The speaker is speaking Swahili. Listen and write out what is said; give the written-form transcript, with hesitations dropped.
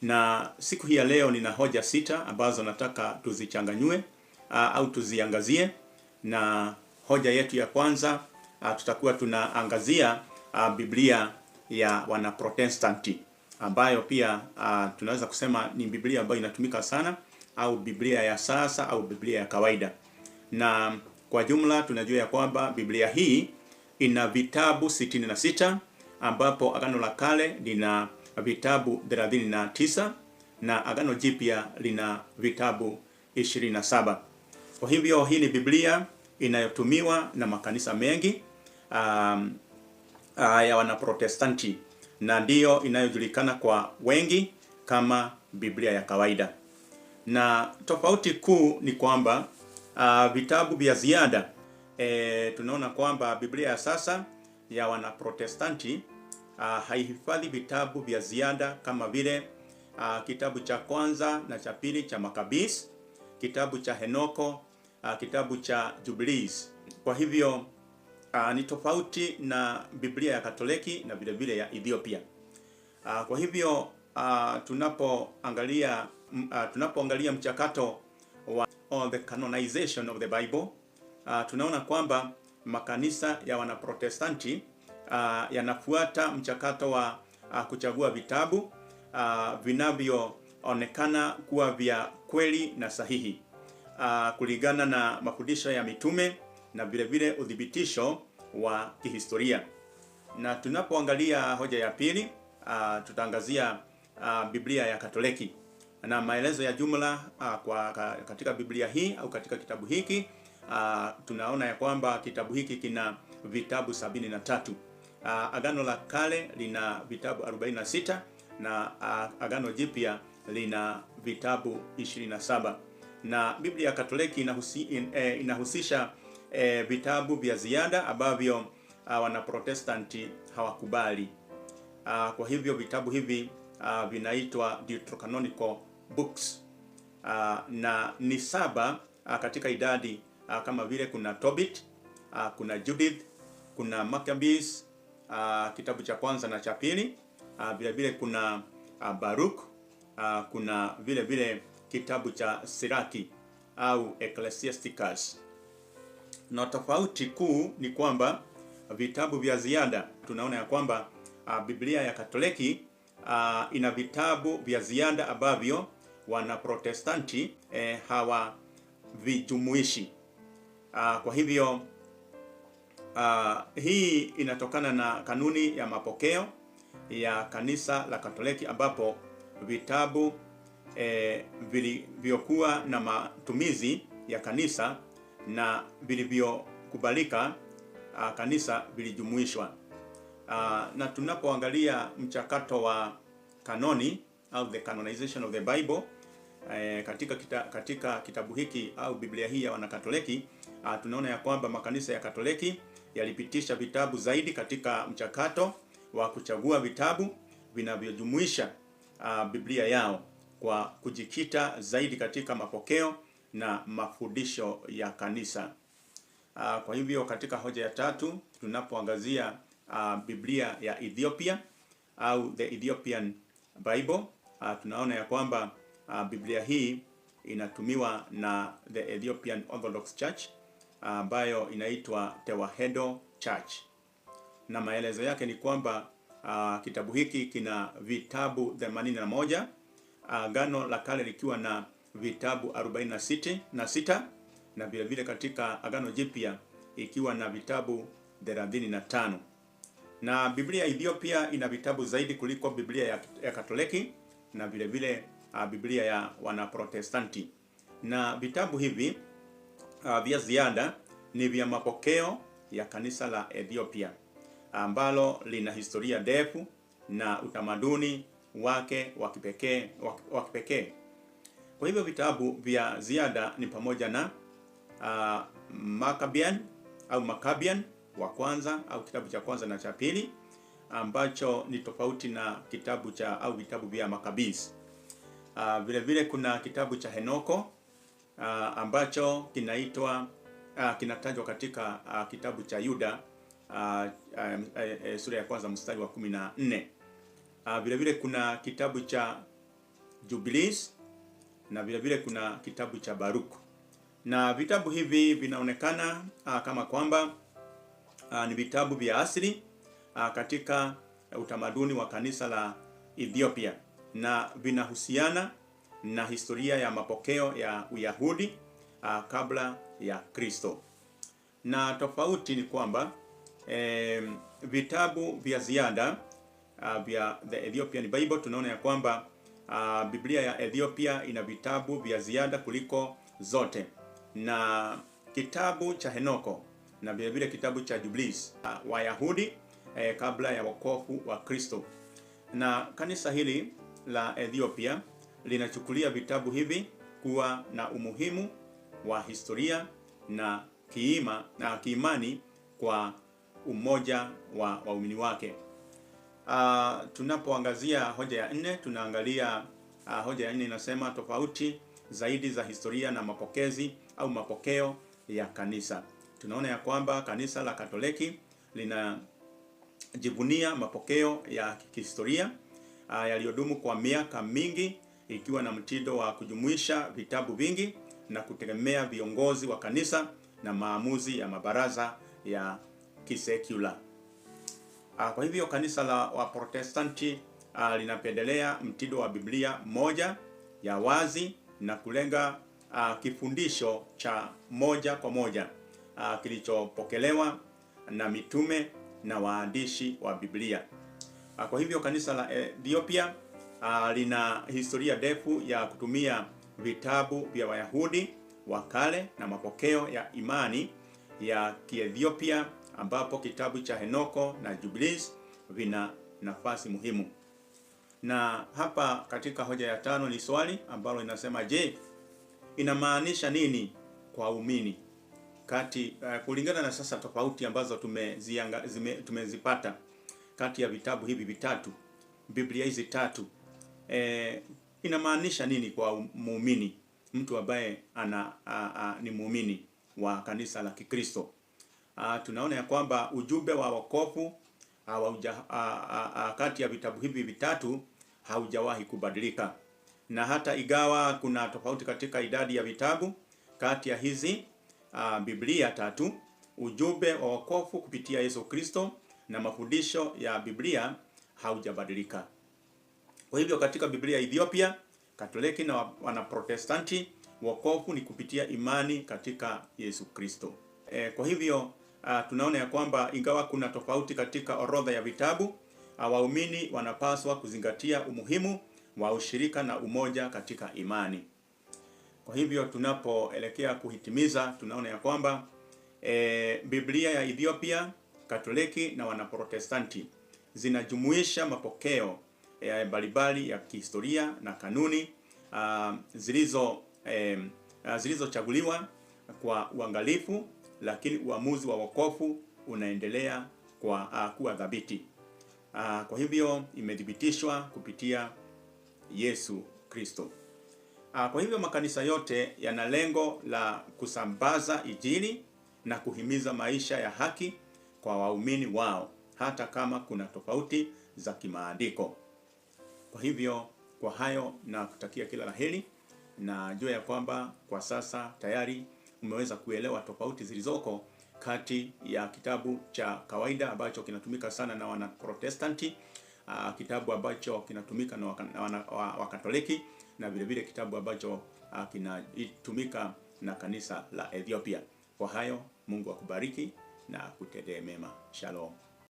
Na siku hii ya leo nina hoja 6 ambazo nataka tuzichanganywe au tuziangazie. Na hoja yetu ya kwanza tutakuwa tunaangazia Biblia ya Wanaprotestanti, ambayo pia tunaweza kusema ni Biblia ambayo inatumika sana, au Biblia ya sasa au Biblia ya kawaida. Na kwa jumla tunajua ya kwamba Biblia hii ina vitabu 66, ambapo Agano la Kale lina vitabu 39 na Agano Jipya lina vitabu 27. Kwa hivyo hii ni Biblia inayotumiwa na makanisa mengi ya Wanaprotestanti, na ndiyo inayojulikana kwa wengi kama Biblia ya kawaida. Na tofauti kuu ni kwamba vitabu vya ziada, tunaona kwamba Biblia ya sasa ya Wanaprotestanti haihifadhi vitabu vya ziada kama vile kitabu cha kwanza na cha pili cha Makabis, kitabu cha Henoko, kitabu cha Jubilees. Kwa hivyo ni tofauti na Biblia ya Katoliki na vile vile ya Ethiopia. Kwa hivyo tunapoangalia mchakato wa the canonization of the Bible, tunaona kwamba makanisa ya Wanaprotestanti yanafuata mchakato wa kuchagua vitabu vinavyoonekana kuwa vya kweli na sahihi kulingana na mafundisho ya mitume na vile vile udhibitisho wa kihistoria. Na tunapoangalia hoja ya pili, tutaangazia Biblia ya Katoliki. Na maelezo ya jumla katika Biblia hii au katika kitabu hiki, tunaona ya kwamba kitabu hiki kina vitabu 73. Agano la Kale lina vitabu 46 na Agano Jipya lina vitabu 27. Na Biblia ya Katoliki inahusisha vitabu vya ziada ambavyo Wanaprotestanti hawakubali. Kwa hivyo vitabu hivi vinaitwa Deuterocanonical books, na ni 7 katika idadi, kama vile kuna Tobit, kuna Judith, kuna Maccabees, kitabu cha kwanza na cha pili, vile vile kuna Baruch, kuna vile vile kitabu cha Siraki au Ecclesiasticus. Na tofauti kuu ni kwamba vitabu vya ziada, tunaona ya kwamba Biblia ya Katoliki ina vitabu vya ziada ambavyo Wanaprotestanti hawavijumuishi. Kwa hivyo hii inatokana na kanuni ya mapokeo ya kanisa la Katoliki, ambapo vitabu vilivyokuwa na matumizi ya kanisa na vilivyokubalika kanisa vilijumuishwa. Na tunapoangalia mchakato wa kanoni au the canonization of the Bible katika kitabu hiki au Biblia hii ya Wanakatoliki, tunaona ya kwamba makanisa ya Katoliki yalipitisha vitabu zaidi katika mchakato wa kuchagua vitabu vinavyojumuisha Biblia yao kwa kujikita zaidi katika mapokeo na mafundisho ya kanisa. Kwa hivyo katika hoja ya tatu, tunapoangazia Biblia ya Ethiopia au the Ethiopian Bible, tunaona ya kwamba Biblia hii inatumiwa na the Ethiopian Orthodox Church ambayo inaitwa Tewahedo Church. Na maelezo yake ni kwamba kitabu hiki kina vitabu 81, Agano la Kale likiwa na vitabu 46 na vile vile katika Agano Jipya ikiwa na vitabu 35. Na Biblia ya Ethiopia ina vitabu zaidi kuliko Biblia ya Katoliki na vile vile Biblia ya Wanaprotestanti. Na vitabu hivi vya ziada ni vya mapokeo ya kanisa la Ethiopia, ambalo lina historia ndefu na utamaduni wake wa kipekee. Kwa hivyo vitabu vya ziada ni pamoja na Maccabean wa kwanza au kitabu cha kwanza na cha pili, ambacho ni tofauti na kitabu cha au vitabu vya Maccabees. Vile vile kuna kitabu cha Henoko ambacho kinatajwa katika kitabu cha Yuda sura ya kwanza mstari wa 14. Vile vile kuna kitabu cha Jubilees na vile vile kuna kitabu cha Baruku. Na vitabu hivi vinaonekana kama kwamba ni vitabu vya asili katika utamaduni wa kanisa la Ethiopia, na vinahusiana na historia ya mapokeo ya Uyahudi kabla ya Kristo. Na tofauti ni kwamba vitabu vya ziada vya The Ethiopian Bible, tunaona ya kwamba Biblia ya Ethiopia ina vitabu vya ziada kuliko zote, na kitabu cha Henoko na vile vile kitabu cha Jubilees Wayahudi kabla ya wokovu wa Kristo. Na kanisa hili la Ethiopia linachukulia vitabu hivi kuwa na umuhimu wa historia na kiimani kwa umoja wa waumini wake. Tunapoangazia hoja ya 4, tunaangalia hoja ya 4 inasema tofauti zaidi za historia na mapokezi au mapokeo ya kanisa. Tunaona ya kwamba kanisa la Katoliki linajivunia mapokeo ya kihistoria yaliyodumu kwa miaka mingi, ikiwa na mtindo wa kujumuisha vitabu vingi na kutegemea viongozi wa kanisa na maamuzi ya mabaraza ya kisekula. Kwa hivyo kanisa la Waprotestanti linapendelea mtindo wa Biblia moja ya wazi na kulenga kifundisho cha moja kwa moja kilichopokelewa na mitume na waandishi wa Biblia. Kwa hivyo kanisa la Ethiopia lina historia ndefu ya kutumia vitabu vya Wayahudi wa kale na mapokeo ya imani ya Kiethiopia, ambapo kitabu cha Henoko na Jubilees vina nafasi muhimu. Na hapa katika hoja ya 5 ni swali ambalo linasema, je, inamaanisha nini kwa waumini kulingana na sasa tofauti ambazo tumezipata kati ya vitabu hivi vitatu, Biblia hizi tatu, inamaanisha nini kwa muumini, mtu ambaye ni muumini wa kanisa la Kikristo? Tunaona ya kwamba ujumbe wa wokovu kati ya vitabu hivi vitatu haujawahi kubadilika, na hata igawa kuna tofauti katika idadi ya vitabu kati ya hizi Biblia tatu, ujumbe wa wokovu kupitia Yesu Kristo na mafundisho ya Biblia haujabadilika. Kwa hivyo katika Biblia ya Ethiopia, Katoliki na Wanaprotestanti, wokovu ni kupitia imani katika Yesu Kristo. Kwa hivyo tunaona ya kwamba ingawa kuna tofauti katika orodha ya vitabu, waumini wanapaswa kuzingatia umuhimu wa ushirika na umoja katika imani. Kwa hivyo tunapoelekea kuhitimiza, tunaona ya kwamba Biblia ya Ethiopia, Katoliki na Wanaprotestanti zinajumuisha mapokeo mbalimbali ya kihistoria na kanuni zilizochaguliwa kwa uangalifu, lakini uamuzi wa wokovu unaendelea kuwa thabiti. Kwa hivyo imethibitishwa kupitia Yesu Kristo. Kwa hivyo makanisa yote yana lengo la kusambaza Injili na kuhimiza maisha ya haki kwa waumini wao, hata kama kuna tofauti za kimaandiko. Kwa hivyo kwa hayo na kutakia kila la heri, na jua ya kwamba kwa sasa tayari umeweza kuelewa tofauti zilizoko kati ya kitabu cha kawaida ambacho kinatumika sana na Wanaprotestanti, kitabu ambacho kinatumika na Wakatoliki, na vile vile kitabu ambacho kinatumika na kanisa la Ethiopia. Kwa hayo Mungu akubariki na kutendee mema. Shalom.